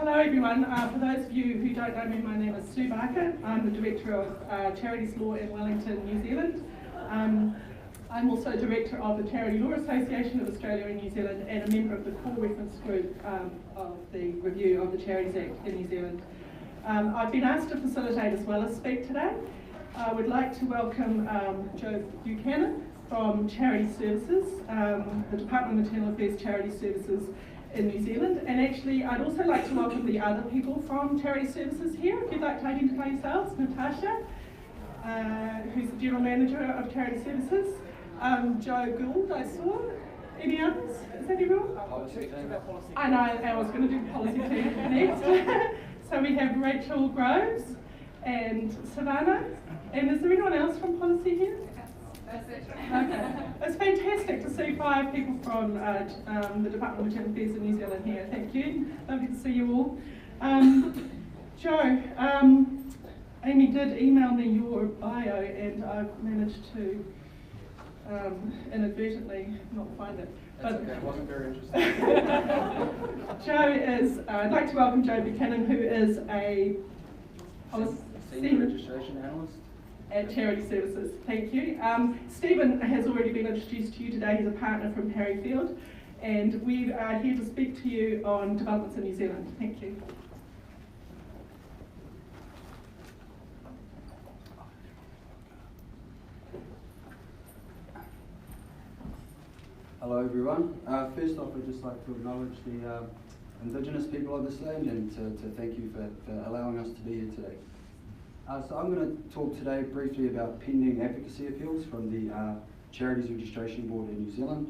Hello everyone. For those of you who don't know me, my name is Sue Barker. I'm the Director of Charities Law in Wellington, New Zealand. I'm also Director of the Charity Law Association of Australia and New Zealand and a member of the core reference group of the review of the Charities Act in New Zealand. I've been asked to facilitate as well as speak today. I would like to welcome Joe Buchanan from Charity Services, the Department of Maternal Affairs Charity Services in New Zealand, and actually I'd also like to welcome the other people from Charity Services here. If you'd like to identify yourselves, Natasha, who's the General Manager of Charity Services, Joe Gould, I saw. Any others? Is that everyone? I know, I was going to do the policy team next. So we have Rachel Groves and Savannah, and is there anyone else from policy here? Okay. It's fantastic to see 5 people from the Department of Maternal Affairs in New Zealand here. Thank you. Lovely to see you all. Joe, Amy did email me your bio and I've managed to inadvertently not find it. That's okay, it wasn't very interesting. Joe is, I'd like to welcome Joe Buchanan, who is a Senior Registration Analyst at Charity Services. Thank you. Stephen has already been introduced to you today. He's a partner from Harryfield, and we are here to speak to you on developments in New Zealand. Thank you. Hello everyone. First off, I'd just like to acknowledge the Indigenous people of this land and to thank you for allowing us to be here today. So I'm going to talk today briefly about pending advocacy appeals from the Charities Registration Board in New Zealand.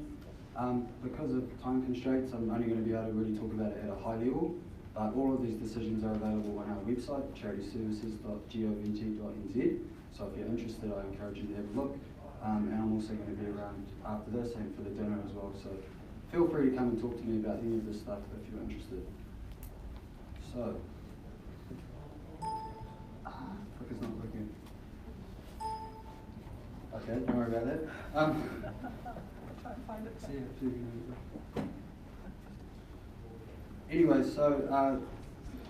Because of time constraints, I'm only going to be able to really talk about it at a high level, but all of these decisions are available on our website, charityservices.gov.nz. So if you're interested, I encourage you to have a look. And I'm also going to be around after this and for the dinner as well. So feel free to come and talk to me about any of this stuff if you're interested. So. Clicker's not working. Okay, don't worry about that. I'll try and find it. See if anyway, so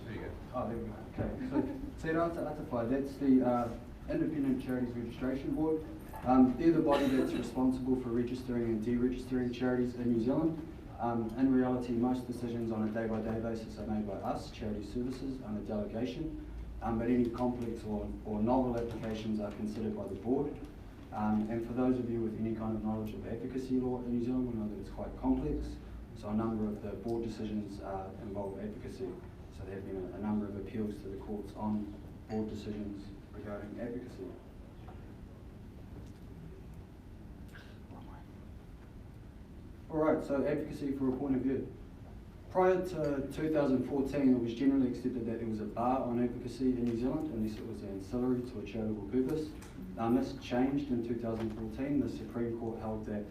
There you go. oh, there we go. Okay, so Te Rata-Atawhai, that's the Independent Charities Registration Board. They're the body that's responsible for registering and deregistering charities in New Zealand. In reality, most decisions on a day-by-day basis are made by us, Charity Services, under delegation. But any complex or novel applications are considered by the board. And for those of you with any kind of knowledge of advocacy law in New Zealand, we know that it's quite complex. So a number of the board decisions involve advocacy. So there have been a number of appeals to the courts on board decisions regarding advocacy. All right, so advocacy for a point of view. Prior to 2014, it was generally accepted that there was a bar on advocacy in New Zealand unless it was ancillary to a charitable purpose. This changed in 2014. The Supreme Court held that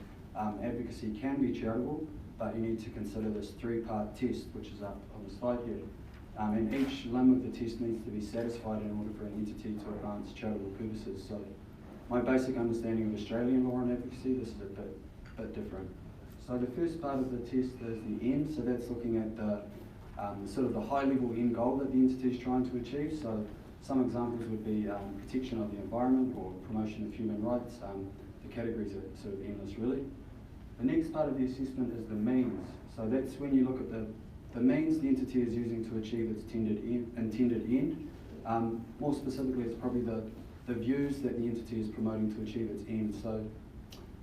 advocacy can be charitable, but you need to consider this 3-part test, which is up on the slide here. And each limb of the test needs to be satisfied in order for an entity to advance charitable purposes. So my basic understanding of Australian law and advocacy, this is a bit different. So the first part of the test is the end, so that's looking at the sort of the high-level end goal that the entity is trying to achieve. So some examples would be protection of the environment or promotion of human rights. The categories are sort of endless, really. The next part of the assessment is the means. So that's when you look at the means the entity is using to achieve its intended end. More specifically, it's probably the views that the entity is promoting to achieve its end. So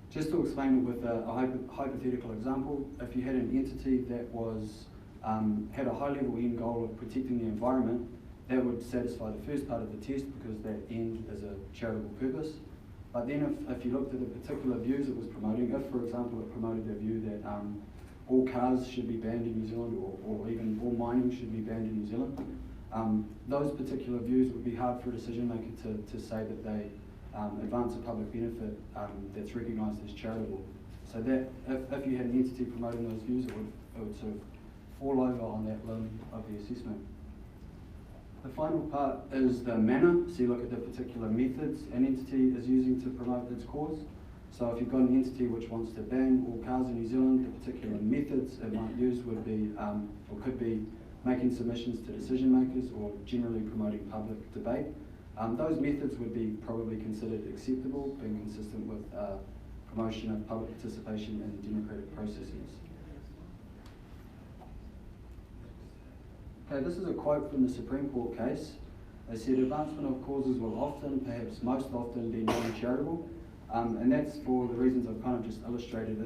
just to explain it with a hypothetical example, if you had an entity that was had a high-level end goal of protecting the environment, that would satisfy the first part of the test because that end is a charitable purpose. But then if you looked at the particular views it was promoting, if for example it promoted the view that all cars should be banned in New Zealand or even all mining should be banned in New Zealand, those particular views would be hard for a decision maker to say that they advance a public benefit that's recognised as charitable. So that if you had an entity promoting those views, it would sort of fall over on that limb of the assessment. The final part is the manner, so you look at the particular methods an entity is using to promote its cause. So if you've got an entity which wants to ban all cars in New Zealand, the particular methods it might use would be, or could be, making submissions to decision makers, or generally promoting public debate. Those methods would be probably considered acceptable, being consistent with promotion of public participation in democratic processes. Okay, this is a quote from the Supreme Court case. They said advancement of causes will often, perhaps most often, be non-charitable, and that's for the reasons I've kind of just illustrated.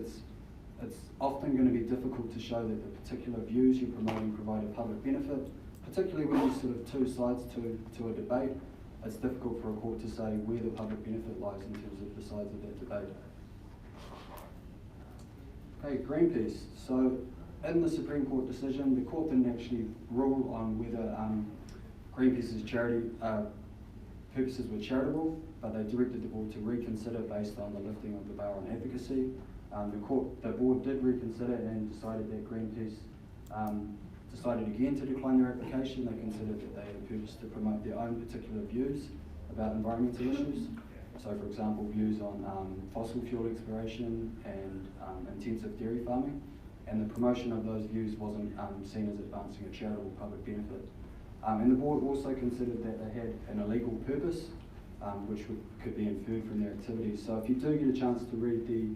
It's often going to be difficult to show that the particular views you're promoting provide a public benefit, particularly when there's sort of two sides to a debate. It's difficult for a court to say where the public benefit lies in terms of the sides of that debate. Okay, Greenpeace. So in the Supreme Court decision, the court didn't actually rule on whether Greenpeace's charity purposes were charitable, but they directed the board to reconsider based on the lifting of the bar on advocacy. The board did reconsider and decided that Greenpeace decided again to decline their application. They considered that they had a purpose to promote their own particular views about environmental issues. So, for example, views on fossil fuel exploration and intensive dairy farming. And the promotion of those views wasn't seen as advancing a charitable public benefit. And the board also considered that they had an illegal purpose, which could be inferred from their activities. So if you do get a chance to read the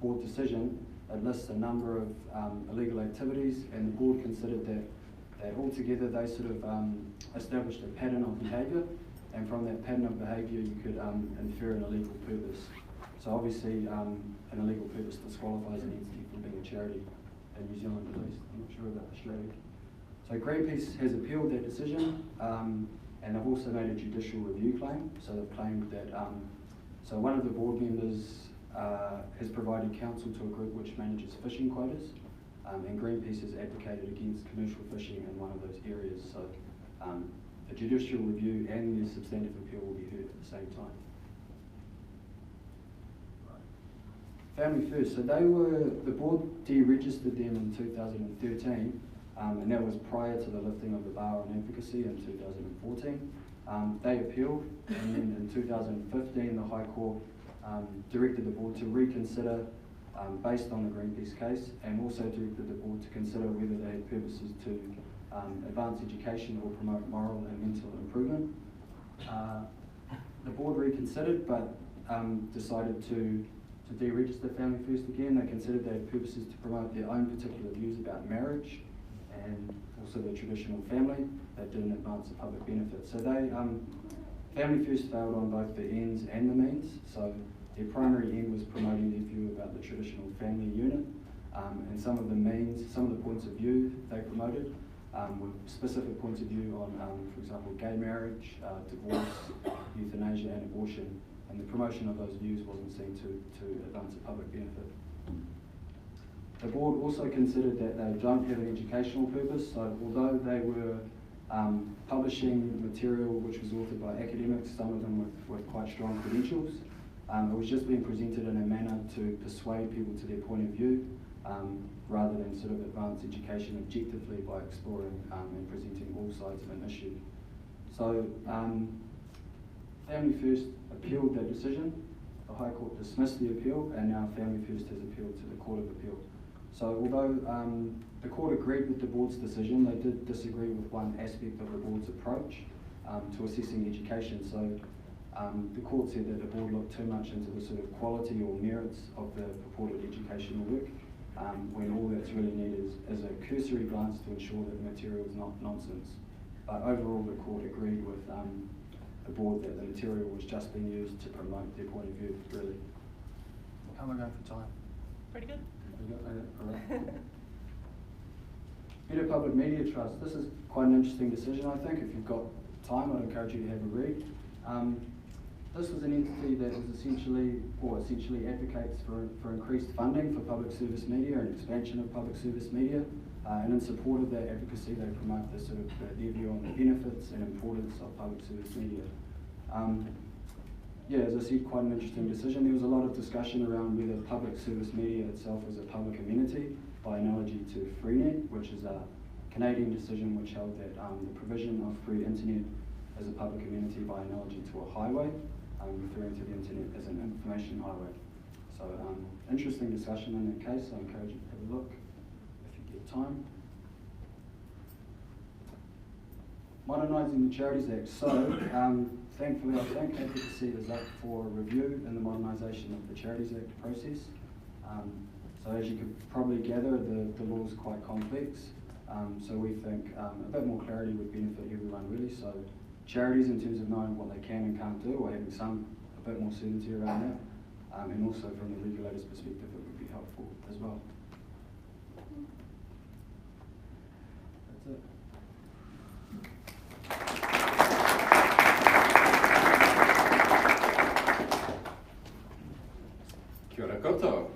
board decision, it lists a number of illegal activities, and the board considered that altogether they sort of established a pattern of behaviour, and from that pattern of behaviour you could infer an illegal purpose. So obviously an illegal purpose disqualifies an entity from being a charity in New Zealand at least. I'm not sure about Australia. So Greenpeace has appealed that decision, and they've also made a judicial review claim. So they've claimed that, so one of the board members has provided counsel to a group which manages fishing quotas, and Greenpeace has advocated against commercial fishing in one of those areas. So the judicial review and the substantive appeal will be heard at the same time. Family First, so the board deregistered them in 2013, and that was prior to the lifting of the bar on advocacy in 2014. They appealed, and then in 2015 the High Court directed the board to reconsider based on the Greenpeace case, and also directed the board to consider whether they had purposes to advance education or promote moral and mental improvement. The board reconsidered, but decided to deregister Family First again. They considered they had purposes to promote their own particular views about marriage and also the traditional family that didn't advance the public benefit. So Family First failed on both the ends and the means. So their primary end was promoting their view about the traditional family unit, and some of the means, some of the points of view they promoted were specific points of view on, for example, gay marriage, divorce, euthanasia and abortion. And the promotion of those views wasn't seen to advance a public benefit. The board also considered that they don't have an educational purpose, so although they were publishing material which was authored by academics, some of them with quite strong credentials, it was just being presented in a manner to persuade people to their point of view, rather than sort of advance education objectively by exploring and presenting all sides of an issue. So Family First appealed that decision. The High Court dismissed the appeal, and now Family First has appealed to the Court of Appeal. So although the court agreed with the board's decision, they did disagree with one aspect of the board's approach to assessing education. So the court said that the board looked too much into the sort of quality or merits of the purported educational work, when all that's really needed is a cursory glance to ensure that the material is not nonsense. But overall, the court agreed with the board that the material was just being used to promote their point of view, really. How am I going for time? Pretty good. All right. Better Public Media Trust. This is quite an interesting decision, I think. If you've got time, I'd encourage you to have a read. This was an entity that was essentially advocates for increased funding for public service media and expansion of public service media. And in support of that advocacy, they promote the sort of their view on the benefits and importance of public service media. Yeah, as I said, quite an interesting decision. There was a lot of discussion around whether public service media itself was a public amenity, by analogy to Freenet, which is a Canadian decision which held that the provision of free internet is a public amenity by analogy to a highway, referring to the internet as an information highway. So interesting discussion in that case, so I encourage you to have a look if you get time. Modernising the Charities Act. So, thankfully, I think advocacy is up for review in the modernisation of the Charities Act process. So as you could probably gather, the law is quite complex. So we think a bit more clarity would benefit everyone really. So charities in terms of knowing what they can and can't do, or having a bit more certainty around that. And also from the regulator's perspective, it would be helpful as well. That's it. Kia ora koutou.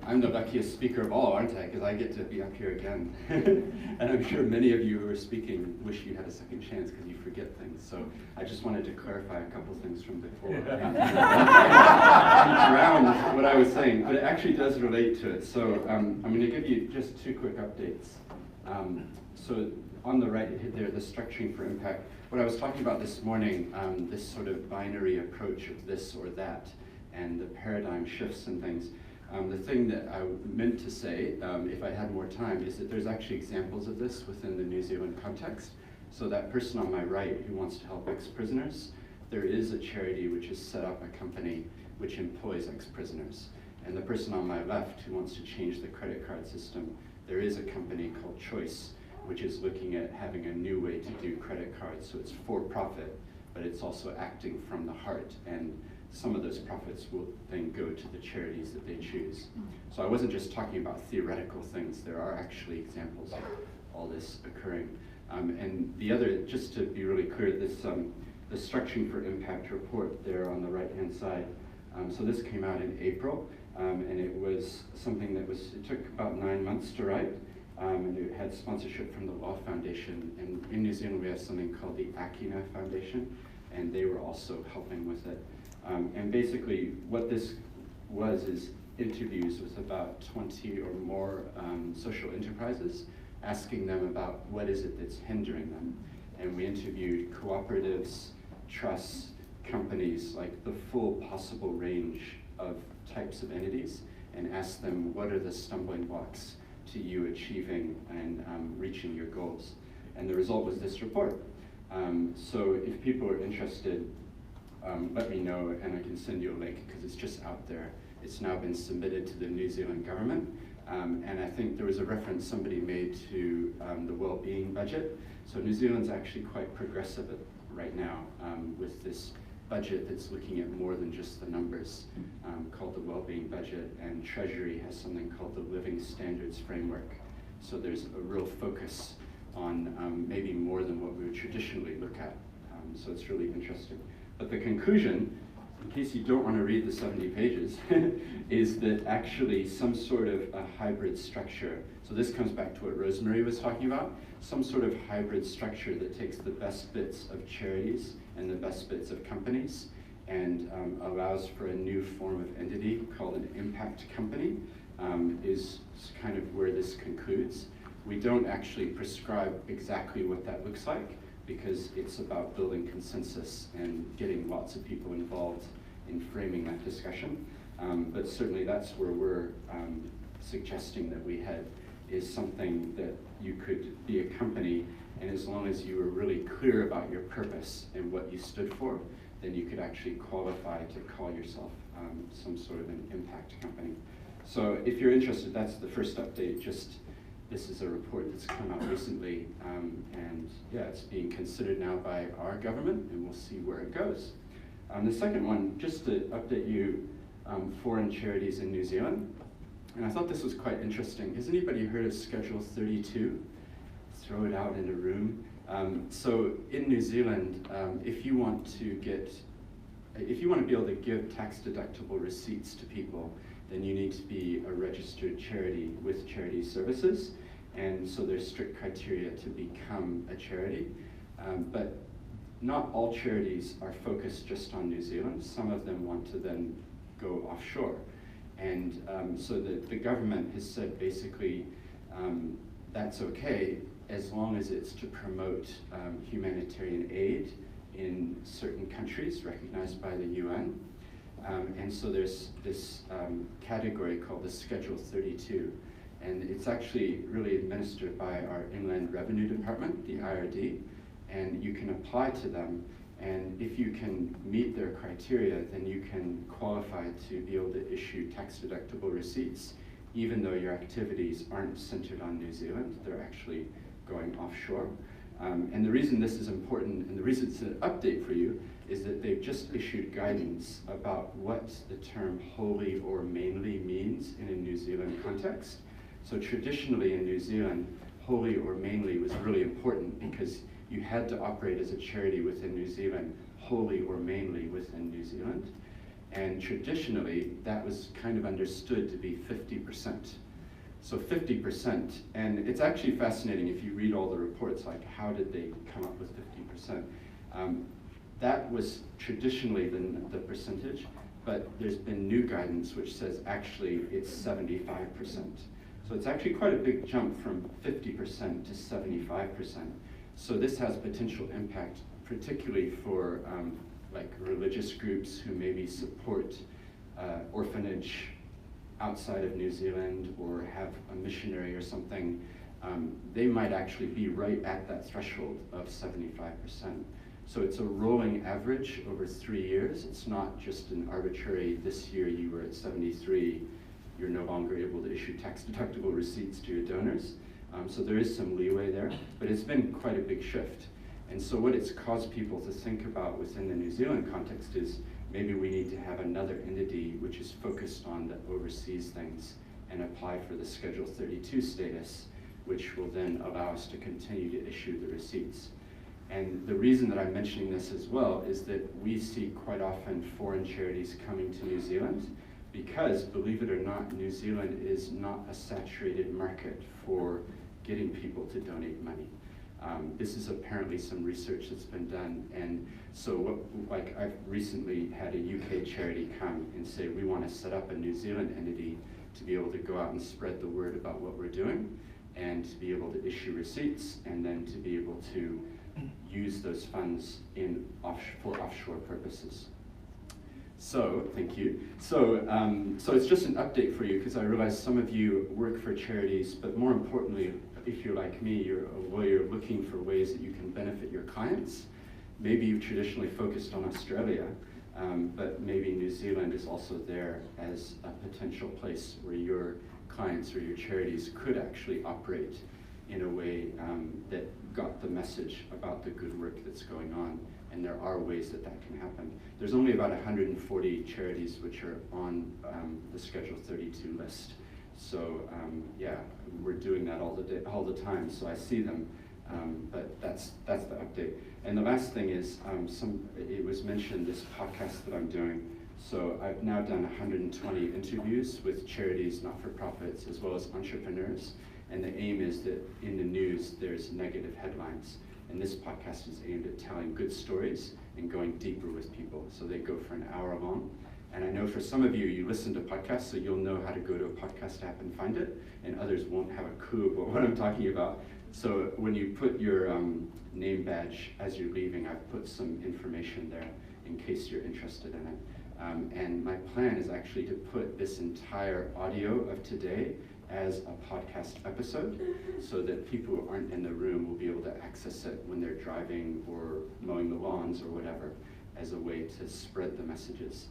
I'm the luckiest speaker of all, aren't I? Because I get to be up here again. And I'm sure many of you who are speaking wish you had a second chance because you forget things. So I just wanted to clarify a couple things from before. and around what I was saying, but it actually does relate to it. So I'm going to give you just two quick updates. So on the right there, the structuring for impact. What I was talking about this morning, this sort of binary approach of this or that, and the paradigm shifts and things. The thing that I meant to say, if I had more time, is that there's actually examples of this within the New Zealand context. So that person on my right who wants to help ex-prisoners, there is a charity which has set up a company which employs ex-prisoners. And the person on my left who wants to change the credit card system, there is a company called Choice, which is looking at having a new way to do credit cards. So it's for profit, but it's also acting from the heart. And some of those profits will then go to the charities that they choose. So I wasn't just talking about theoretical things, there are actually examples of all this occurring. And the other, just to be really clear, this the Structuring for Impact report there on the right-hand side. So this came out in April, and it was something that it took about 9 months to write, and it had sponsorship from the Law Foundation. And in New Zealand, we have something called the Akina Foundation, and they were also helping with it. And basically what this is interviews with about 20 or more social enterprises, asking them about what is it that's hindering them. And we interviewed cooperatives, trusts, companies, like the full possible range of types of entities, and asked them what are the stumbling blocks to you achieving and reaching your goals. And the result was this report. So if people are interested, let me know and I can send you a link because it's just out there. It's now been submitted to the New Zealand government. And I think there was a reference somebody made to the well-being budget. So New Zealand's actually quite progressive right now with this budget that's looking at more than just the numbers, called the well-being budget, and Treasury has something called the Living Standards Framework. So there's a real focus on maybe more than what we would traditionally look at. So it's really interesting. But the conclusion, in case you don't want to read the 70 pages, is that actually some sort of a hybrid structure, so this comes back to what Rosemary was talking about, some sort of hybrid structure that takes the best bits of charities and the best bits of companies and allows for a new form of entity called an impact company, is kind of where this concludes. We don't actually prescribe exactly what that looks like, because it's about building consensus and getting lots of people involved in framing that discussion. But certainly that's where we're suggesting that we head, is something that you could be a company, and as long as you were really clear about your purpose and what you stood for, then you could actually qualify to call yourself some sort of an impact company. So if you're interested, that's the first update. This is a report that's come out recently, and yeah, it's being considered now by our government, and we'll see where it goes. The second one, just to update you, foreign charities in New Zealand, and I thought this was quite interesting. Has anybody heard of Schedule 32? Throw it out in a room. So in New Zealand, if you want to be able to give tax-deductible receipts to people, then you need to be a registered charity with charity services. And so there's strict criteria to become a charity. But not all charities are focused just on New Zealand. Some of them want to then go offshore. And so the government has said basically that's okay as long as it's to promote humanitarian aid in certain countries recognized by the UN. And so there's this category called the Schedule 32. And it's actually really administered by our Inland Revenue Department, the IRD, and you can apply to them. And if you can meet their criteria, then you can qualify to be able to issue tax-deductible receipts, even though your activities aren't centered on New Zealand. They're actually going offshore. And the reason this is important, and the reason it's an update for you, is that they've just issued guidance about what the term wholly or mainly means in a New Zealand context. So traditionally in New Zealand, wholly or mainly was really important because you had to operate as a charity within New Zealand, wholly or mainly within New Zealand. And traditionally, that was kind of understood to be 50%. So 50%, and it's actually fascinating if you read all the reports, like how did they come up with 50%? That was traditionally the percentage, but there's been new guidance which says actually it's 75%. So it's actually quite a big jump from 50% to 75%. So this has potential impact, particularly for like religious groups who maybe support orphanage outside of New Zealand or have a missionary or something. They might actually be right at that threshold of 75%. So it's a rolling average over 3 years. It's not just an arbitrary, this year you were at 73, you're no longer able to issue tax-deductible receipts to your donors. So there is some leeway there, but it's been quite a big shift. And so what it's caused people to think about within the New Zealand context is maybe we need to have another entity which is focused on the overseas things and apply for the Schedule 32 status, which will then allow us to continue to issue the receipts. And the reason that I'm mentioning this as well is that we see quite often foreign charities coming to New Zealand because, believe it or not, New Zealand is not a saturated market for getting people to donate money. This is apparently some research that's been done, and so like I've recently had a UK charity come and say we want to set up a New Zealand entity to be able to go out and spread the word about what we're doing and to be able to issue receipts and then to be able to use those funds for offshore purposes. So, thank you. So it's just an update for you because I realize some of you work for charities, but more importantly, if you're like me, you're a lawyer looking for ways that you can benefit your clients. Maybe you've traditionally focused on Australia, but maybe New Zealand is also there as a potential place where your clients or your charities could actually operate in a way that got the message about the good work that's going on. And there are ways that that can happen. There's only about 140 charities which are on the Schedule 32 list. So yeah, we're doing that all the time. So I see them, but that's the update. And the last thing is, it was mentioned this podcast that I'm doing. So I've now done 120 interviews with charities, not-for-profits, as well as entrepreneurs. And the aim is that in the news there's negative headlines. And this podcast is aimed at telling good stories and going deeper with people. So they go for an hour long. And I know for some of you, you listen to podcasts, so you'll know how to go to a podcast app and find it, and others won't have a clue about what I'm talking about. So when you put your name badge as you're leaving, I've put some information there in case you're interested in it. And my plan is actually to put this entire audio of today as a podcast episode so that people who aren't in the room will be able to access it when they're driving or mowing the lawns or whatever as a way to spread the messages.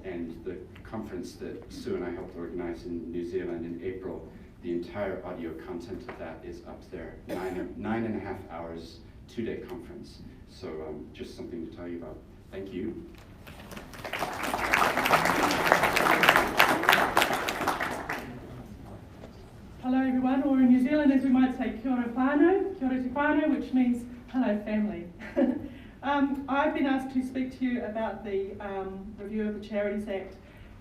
And the conference that Sue and I helped organize in New Zealand in April, the entire audio content of that is up there. 9.5 hours, 2-day conference. So just something to tell you about. Thank you. Hello everyone, or in New Zealand as we might say kia ora whānau, kia ora te whānau, which means hello family. I've been asked to speak to you about the review of the Charities Act,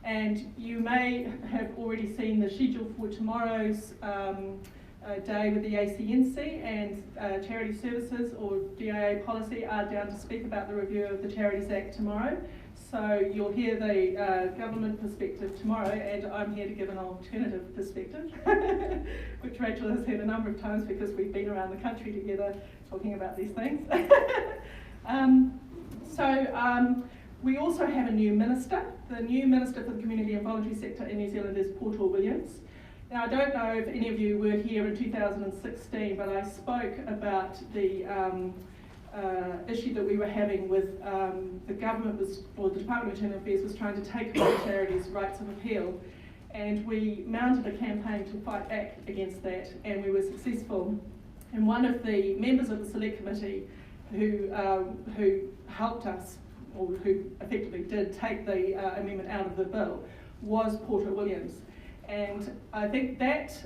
and you may have already seen the schedule for tomorrow's day with the ACNC, and Charity Services or DIA policy are down to speak about the review of the Charities Act tomorrow. So you'll hear the government perspective tomorrow, and I'm here to give an alternative perspective, which Rachel has had a number of times because we've been around the country together talking about these things. We also have a new minister. The new minister for the community and voluntary sector in New Zealand is Portal Williams. Now, I don't know if any of you were here in 2016, but I spoke about the issue that we were having with the government or the Department of Internal Affairs was trying to take away charities' rights of appeal, and we mounted a campaign to fight back against that, and we were successful. And one of the members of the Select Committee who helped us, or who effectively did take the amendment out of the bill, was Porter Williams. And I think that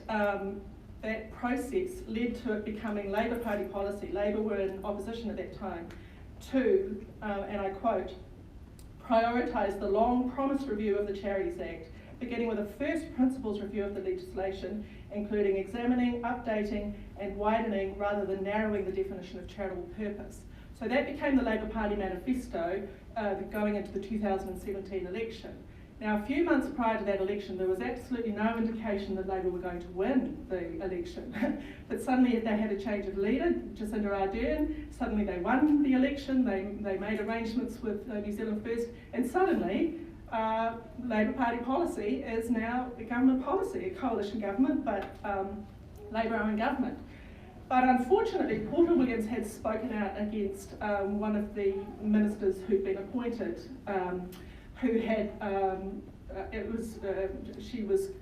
that process led to it becoming Labour Party policy. Labour were in opposition at that time to, and I quote, prioritise the long-promised review of the Charities Act, beginning with a first principles review of the legislation, including examining, updating and widening rather than narrowing the definition of charitable purpose. So that became the Labour Party manifesto going into the 2017 election. Now, a few months prior to that election, there was absolutely no indication that Labour were going to win the election. But suddenly they had a change of leader, Jacinda Ardern. Suddenly they won the election. They made arrangements with New Zealand First, and suddenly Labour Party policy is now a government policy, a coalition government, but Labour-owned government. But unfortunately, Porter Williams had spoken out against one of the ministers who'd been appointed, who had, she was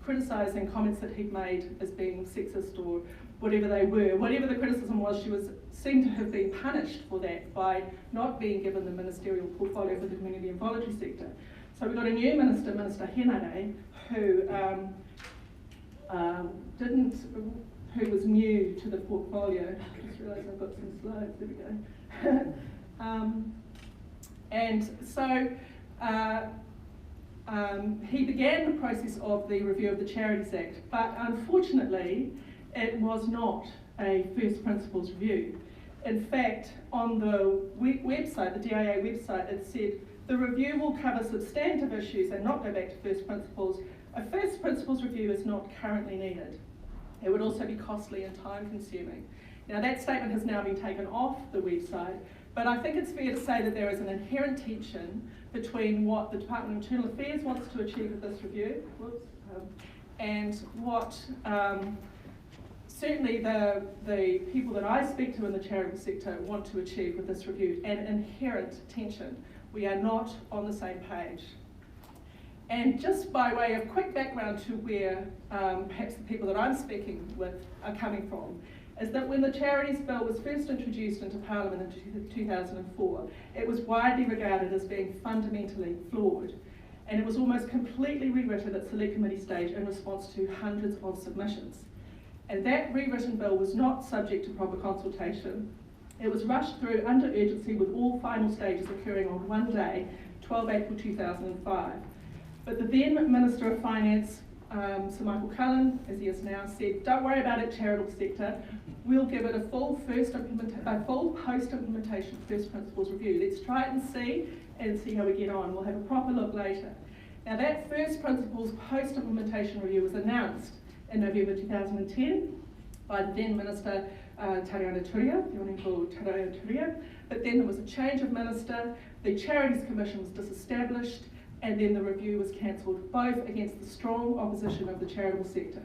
criticising comments that he'd made as being sexist or whatever they were. Whatever the criticism was, she seemed to have been punished for that by not being given the ministerial portfolio for the community and voluntary sector. So we got a new minister, Minister Henare, who was new to the portfolio. I just realised I've got some slides, there we go. And so he began the process of the review of the Charities Act, but unfortunately it was not a first principles review. In fact, on the website, the DIA website, it said the review will cover substantive issues and not go back to first principles. A first principles review is not currently needed. It would also be costly and time consuming. Now that statement has now been taken off the website, but I think it's fair to say that there is an inherent tension between what the Department of Internal Affairs wants to achieve with this review, and what certainly the people that I speak to in the charitable sector want to achieve with this review, an inherent tension. We are not on the same page. And just by way of quick background to where perhaps the people that I'm speaking with are coming from, is that when the Charities Bill was first introduced into Parliament in 2004, it was widely regarded as being fundamentally flawed. And it was almost completely rewritten at Select Committee stage in response to hundreds of submissions. And that rewritten bill was not subject to proper consultation. It was rushed through under urgency with all final stages occurring on one day, 12 April 2005. But the then Minister of Finance, Sir Michael Cullen, as he is now, said, don't worry about it, charitable sector, we'll give it a full post-implementation first principles review. Let's try it and see how we get on. We'll have a proper look later. Now that first principles post-implementation review was announced in November 2010 by the then Minister Tariana Turia, the Honourable Tariana Turia, but then there was a change of minister, the Charities Commission was disestablished, and then the review was cancelled, both against the strong opposition of the charitable sector.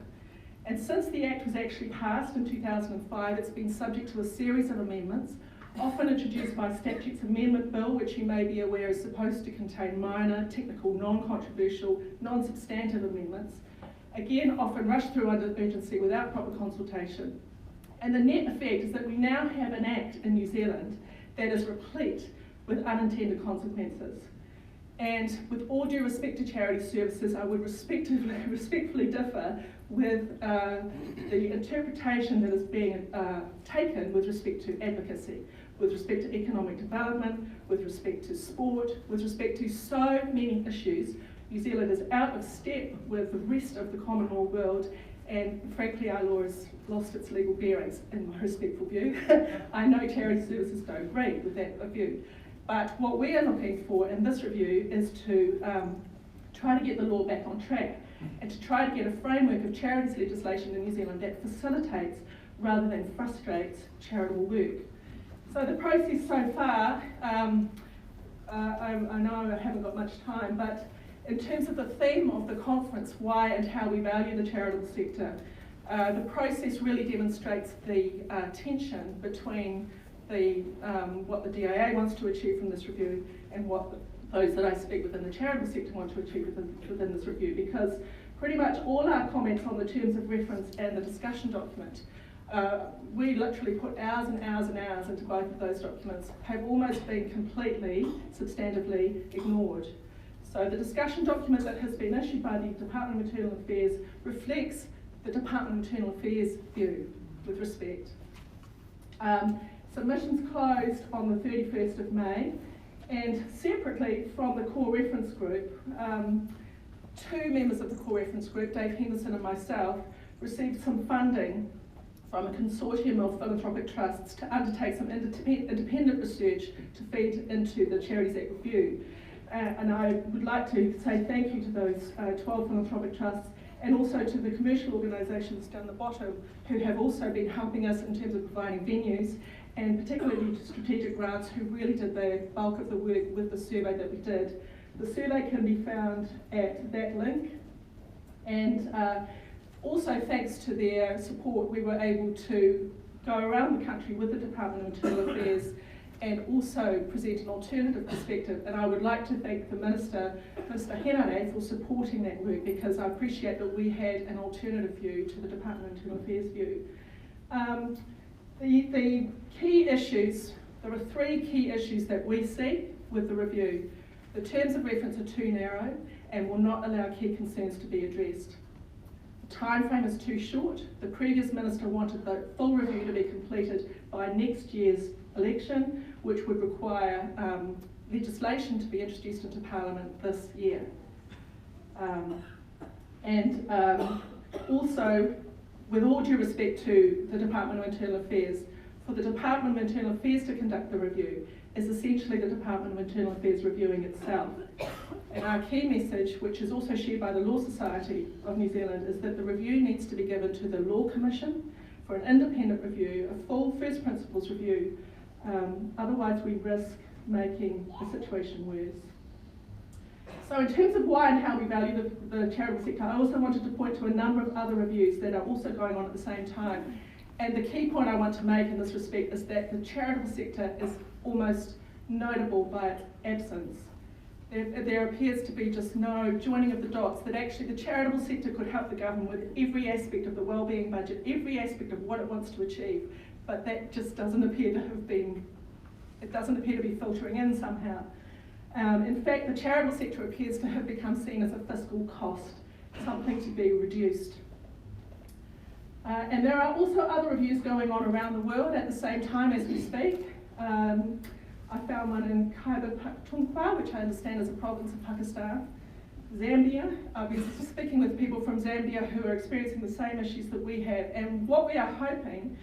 And since the Act was actually passed in 2005, it's been subject to a series of amendments, often introduced by Statutes Amendment Bill, which you may be aware is supposed to contain minor, technical, non-controversial, non-substantive amendments, again often rushed through under urgency without proper consultation. And the net effect is that we now have an Act in New Zealand that is replete with unintended consequences. And with all due respect to charity services, I would respectfully differ with the interpretation that is being taken with respect to advocacy, with respect to economic development, with respect to sport, with respect to so many issues. New Zealand is out of step with the rest of the common law world, and frankly our law has lost its legal bearings, in my respectful view. I know charity services don't agree with that view. But what we are looking for in this review is to try to get the law back on track and to try to get a framework of charities legislation in New Zealand that facilitates rather than frustrates charitable work. So the process so far, I know I haven't got much time, but In terms of the theme of the conference, why and how we value the charitable sector, the process really demonstrates the tension between what the DIA wants to achieve from this review and what those that I speak within the charitable sector want to achieve within this review, because pretty much all our comments on the terms of reference and the discussion document, we literally put hours and hours and hours into both of those documents, have almost been completely, substantively ignored. So the discussion document that has been issued by the Department of Internal Affairs reflects the Department of Internal Affairs view with respect. Submissions closed on the 31st of May, and separately from the core reference group, two members of the core reference group, Dave Henderson and myself, received some funding from a consortium of philanthropic trusts to undertake some independent research to feed into the Charities Act review. And I would like to say thank you to those 12 philanthropic trusts, and also to the commercial organisations down the bottom who have also been helping us in terms of providing venues, and particularly to Strategic Grants, who really did the bulk of the work with the survey that we did. The survey can be found at that link, and also thanks to their support we were able to go around the country with the Department of Internal Affairs and also present an alternative perspective. And I would like to thank the Minister Henare, for supporting that work, because I appreciate that we had an alternative view to the Department of Internal Affairs view. The key issues, there are three key issues that we see with the review. The terms of reference are too narrow and will not allow key concerns to be addressed. The time frame is too short. The previous minister wanted the full review to be completed by next year's election, which would require legislation to be introduced into Parliament this year. Also, with all due respect to the Department of Internal Affairs, for the Department of Internal Affairs to conduct the review is essentially the Department of Internal Affairs reviewing itself. And our key message, which is also shared by the Law Society of New Zealand, is that the review needs to be given to the Law Commission for an independent review, a full first principles review. Otherwise we risk making the situation worse. So in terms of why and how we value the charitable sector, I also wanted to point to a number of other reviews that are also going on at the same time. And the key point I want to make in this respect is that the charitable sector is almost notable by its absence. There appears to be just no joining of the dots, that actually the charitable sector could help the government with every aspect of the wellbeing budget, every aspect of what it wants to achieve, but that just doesn't appear to have been, it doesn't appear to be filtering in somehow. In fact, the charitable sector appears to have become seen as a fiscal cost, something to be reduced. And there are also other reviews going on around the world at the same time as we speak. I found one in Khyber Pakhtunkhwa, which I understand is a province of Pakistan. Zambia, I've been speaking with people from Zambia who are experiencing the same issues that we have, and what we are hoping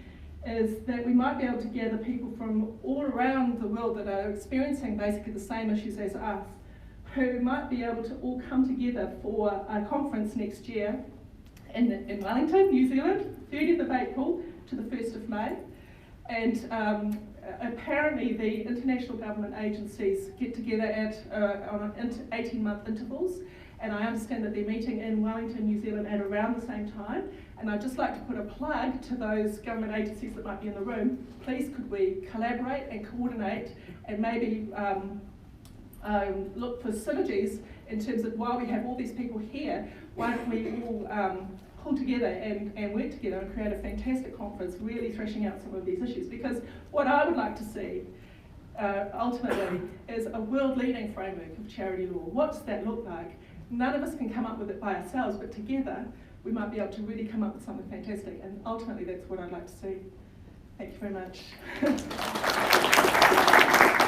is that we might be able to gather people from all around the world that are experiencing basically the same issues as us, who might be able to all come together for a conference next year in Wellington, New Zealand, 30th of April to the 1st of May. And apparently the international government agencies get together on 18-month intervals, and I understand that they're meeting in Wellington, New Zealand at around the same time. And I'd just like to put a plug to those government agencies that might be in the room. Please could we collaborate and coordinate and maybe look for synergies in terms of, while we have all these people here, why don't we all pull together and work together and create a fantastic conference really thrashing out some of these issues. Because what I would like to see ultimately is a world-leading framework of charity law. What does that look like? None of us can come up with it by ourselves, but together we might be able to really come up with something fantastic, and ultimately that's what I'd like to see. Thank you very much.